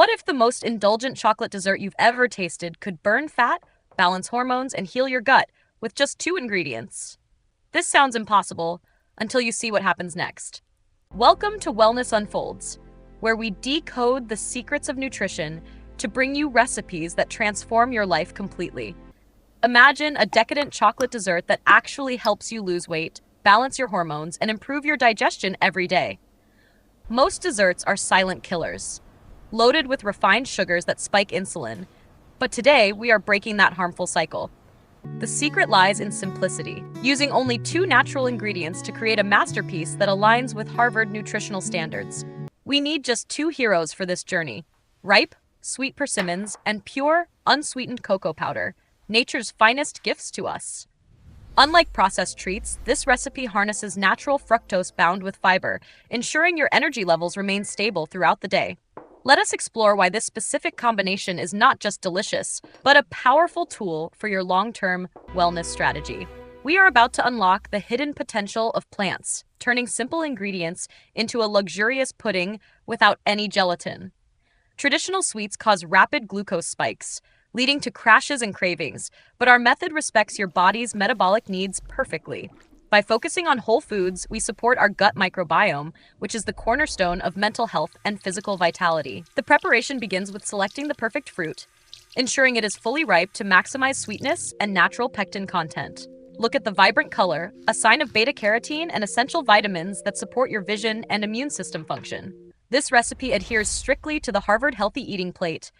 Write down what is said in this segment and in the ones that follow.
What if the most indulgent chocolate dessert you've ever tasted could burn fat, balance hormones, and heal your gut with just two ingredients? This sounds impossible until you see what happens next. Welcome to Wellness Unfolds, where we decode the secrets of nutrition to bring you recipes that transform your life completely. Imagine a decadent chocolate dessert that actually helps you lose weight, balance your hormones, and improve your digestion every day. Most desserts are silent killers, loaded with refined sugars that spike insulin. But today, we are breaking that harmful cycle. The secret lies in simplicity, using only two natural ingredients to create a masterpiece that aligns with Harvard nutritional standards. We need just two heroes for this journey: ripe, sweet persimmons, and pure, unsweetened cocoa powder, nature's finest gifts to us. Unlike processed treats, this recipe harnesses natural fructose bound with fiber, ensuring your energy levels remain stable throughout the day. Let us explore why this specific combination is not just delicious, but a powerful tool for your long-term wellness strategy. We are about to unlock the hidden potential of plants, turning simple ingredients into a luxurious pudding without any gelatin. Traditional sweets cause rapid glucose spikes, leading to crashes and cravings, but our method respects your body's metabolic needs perfectly. By focusing on whole foods, we support our gut microbiome, which is the cornerstone of mental health and physical vitality. The preparation begins with selecting the perfect fruit, ensuring it is fully ripe to maximize sweetness and natural pectin content. Look at the vibrant color, a sign of beta-carotene and essential vitamins that support your vision and immune system function. This recipe adheres strictly to the Harvard Healthy Eating Plate,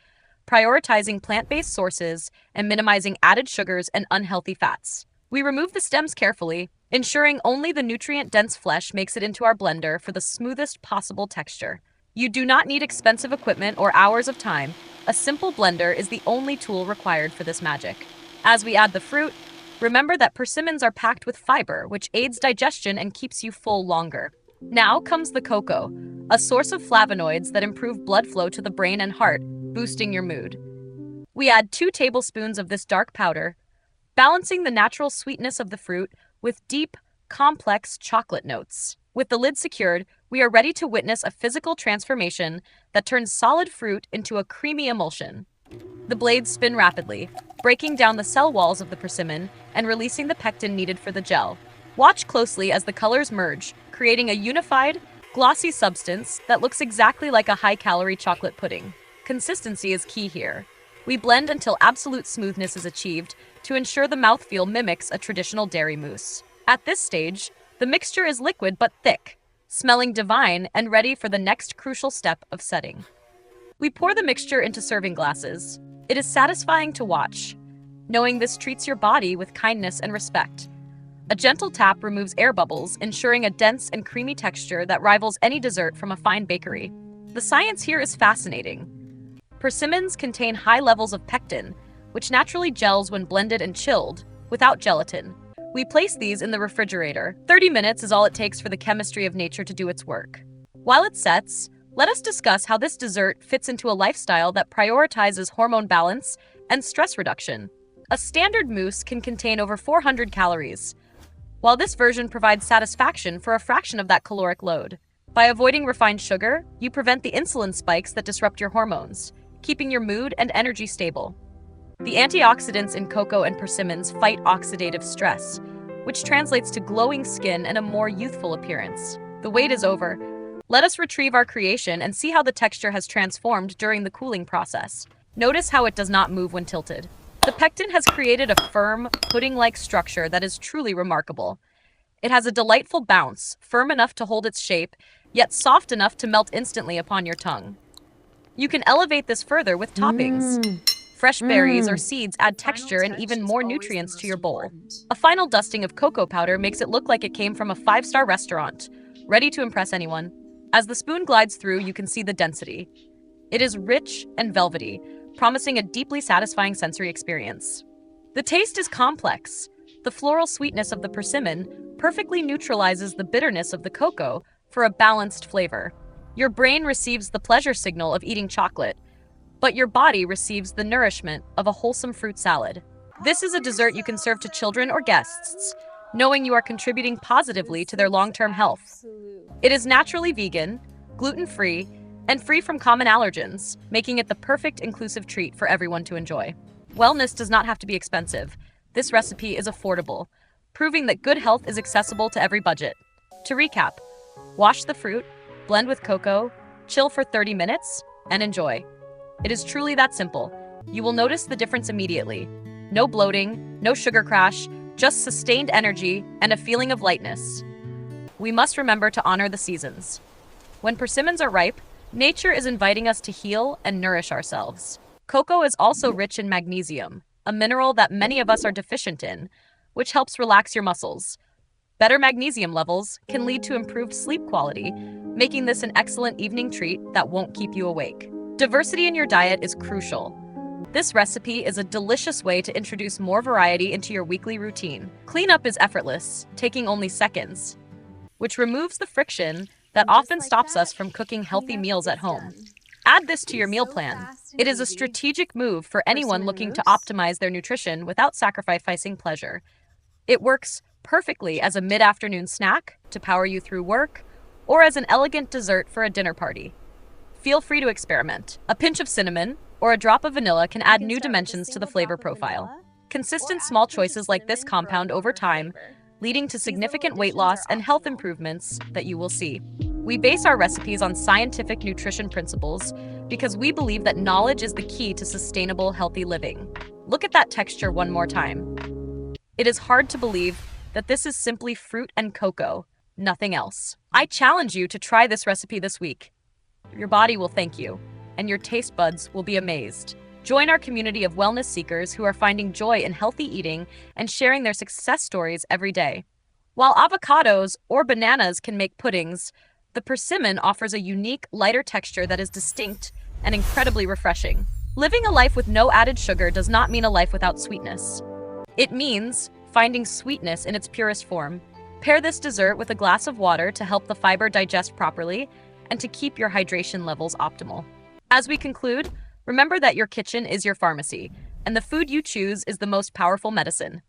prioritizing plant-based sources and minimizing added sugars and unhealthy fats. We remove the stems carefully, ensuring only the nutrient-dense flesh makes it into our blender for the smoothest possible texture. You do not need expensive equipment or hours of time. A simple blender is the only tool required for this magic. As we add the fruit, remember that persimmons are packed with fiber, which aids digestion and keeps you full longer. Now comes the cocoa, a source of flavonoids that improve blood flow to the brain and heart, boosting your mood. We add 2 tablespoons of this dark powder, balancing the natural sweetness of the fruit with deep, complex chocolate notes. With the lid secured, we are ready to witness a physical transformation that turns solid fruit into a creamy emulsion. The blades spin rapidly, breaking down the cell walls of the persimmon and releasing the pectin needed for the gel. Watch closely as the colors merge, creating a unified, glossy substance that looks exactly like a high-calorie chocolate pudding. Consistency is key here. We blend until absolute smoothness is achieved to ensure the mouthfeel mimics a traditional dairy mousse. At this stage, the mixture is liquid but thick, smelling divine and ready for the next crucial step of setting. We pour the mixture into serving glasses. It is satisfying to watch, knowing this treats your body with kindness and respect. A gentle tap removes air bubbles, ensuring a dense and creamy texture that rivals any dessert from a fine bakery. The science here is fascinating. Persimmons contain high levels of pectin, which naturally gels when blended and chilled, without gelatin. We place these in the refrigerator. 30 minutes is all it takes for the chemistry of nature to do its work. While it sets, let us discuss how this dessert fits into a lifestyle that prioritizes hormone balance and stress reduction. A standard mousse can contain over 400 calories, while this version provides satisfaction for a fraction of that caloric load. By avoiding refined sugar, you prevent the insulin spikes that disrupt your hormones, keeping your mood and energy stable. The antioxidants in cocoa and persimmons fight oxidative stress, which translates to glowing skin and a more youthful appearance. The wait is over. Let us retrieve our creation and see how the texture has transformed during the cooling process. Notice how it does not move when tilted. The pectin has created a firm, pudding-like structure that is truly remarkable. It has a delightful bounce, firm enough to hold its shape, yet soft enough to melt instantly upon your tongue. You can elevate this further with toppings. Fresh berries or seeds add texture and even more nutrients to your bowl. A final dusting of cocoa powder makes it look like it came from a 5-star restaurant, ready to impress anyone. As the spoon glides through, you can see the density. It is rich and velvety, promising a deeply satisfying sensory experience. The taste is complex. The floral sweetness of the persimmon perfectly neutralizes the bitterness of the cocoa for a balanced flavor. Your brain receives the pleasure signal of eating chocolate, but your body receives the nourishment of a wholesome fruit salad. This is a dessert you can serve to children or guests, knowing you are contributing positively to their long-term health. It is naturally vegan, gluten-free, and free from common allergens, making it the perfect inclusive treat for everyone to enjoy. Wellness does not have to be expensive. This recipe is affordable, proving that good health is accessible to every budget. To recap, wash the fruit, blend with cocoa, chill for 30 minutes, and enjoy. It is truly that simple. You will notice the difference immediately. No bloating, no sugar crash, just sustained energy and a feeling of lightness. We must remember to honor the seasons. When persimmons are ripe, nature is inviting us to heal and nourish ourselves. Cocoa is also rich in magnesium, a mineral that many of us are deficient in, which helps relax your muscles. Better magnesium levels can lead to improved sleep quality, making this an excellent evening treat that won't keep you awake. Diversity in your diet is crucial. This recipe is a delicious way to introduce more variety into your weekly routine. Cleanup is effortless, taking only seconds, which removes the friction that often stops us from cooking healthy meals at home. Add this to your meal plan. It is a strategic move for anyone looking to optimize their nutrition without sacrificing pleasure. It works perfectly as a mid-afternoon snack to power you through work, or as an elegant dessert for a dinner party. Feel free to experiment. A pinch of cinnamon or a drop of vanilla can add new dimensions to the flavor profile. Consistent small choices like this compound over time, leading to significant weight loss and health improvements that you will see. We base our recipes on scientific nutrition principles because we believe that knowledge is the key to sustainable, healthy living. Look at that texture one more time. It is hard to believe that this is simply fruit and cocoa, nothing else. I challenge you to try this recipe this week. Your body will thank you, and your taste buds will be amazed. Join our community of wellness seekers who are finding joy in healthy eating and sharing their success stories every day. While avocados or bananas can make puddings, the persimmon offers a unique, lighter texture that is distinct and incredibly refreshing. Living a life with no added sugar does not mean a life without sweetness. It means finding sweetness in its purest form. Pair this dessert with a glass of water to help the fiber digest properly and to keep your hydration levels optimal. As we conclude, remember that your kitchen is your pharmacy, and the food you choose is the most powerful medicine.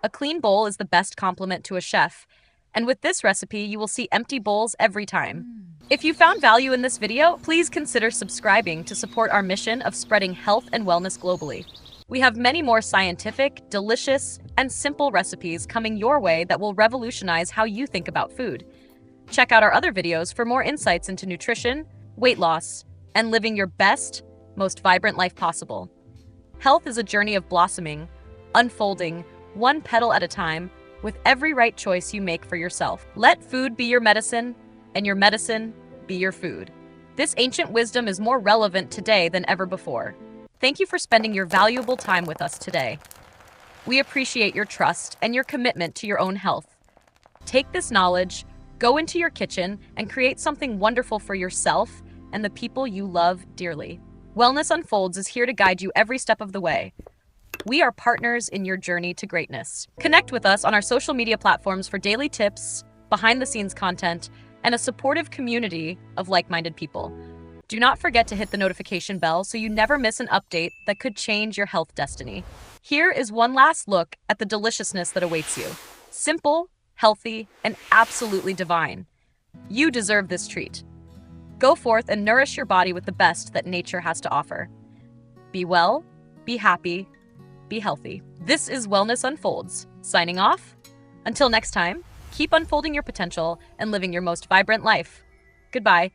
A clean bowl is the best compliment to a chef, and with this recipe, you will see empty bowls every time. If you found value in this video, please consider subscribing to support our mission of spreading health and wellness globally. We have many more scientific, delicious, and simple recipes coming your way that will revolutionize how you think about food. Check out our other videos for more insights into nutrition, weight loss, and living your best, most vibrant life possible. Health is a journey of blossoming, unfolding, one petal at a time, with every right choice you make for yourself. Let food be your medicine, and your medicine be your food. This ancient wisdom is more relevant today than ever before. Thank you for spending your valuable time with us today. We appreciate your trust and your commitment to your own health. Take this knowledge, go into your kitchen, and create something wonderful for yourself and the people you love dearly. Wellness Unfolds is here to guide you every step of the way. We are partners in your journey to greatness. Connect with us on our social media platforms for daily tips, behind-the-scenes content, and a supportive community of like-minded people. Do not forget to hit the notification bell so you never miss an update that could change your health destiny. Here is one last look at the deliciousness that awaits you. Simple, healthy, and absolutely divine. You deserve this treat. Go forth and nourish your body with the best that nature has to offer. Be well, be happy, be healthy. This is Wellness Unfolds, signing off. Until next time, keep unfolding your potential and living your most vibrant life. Goodbye.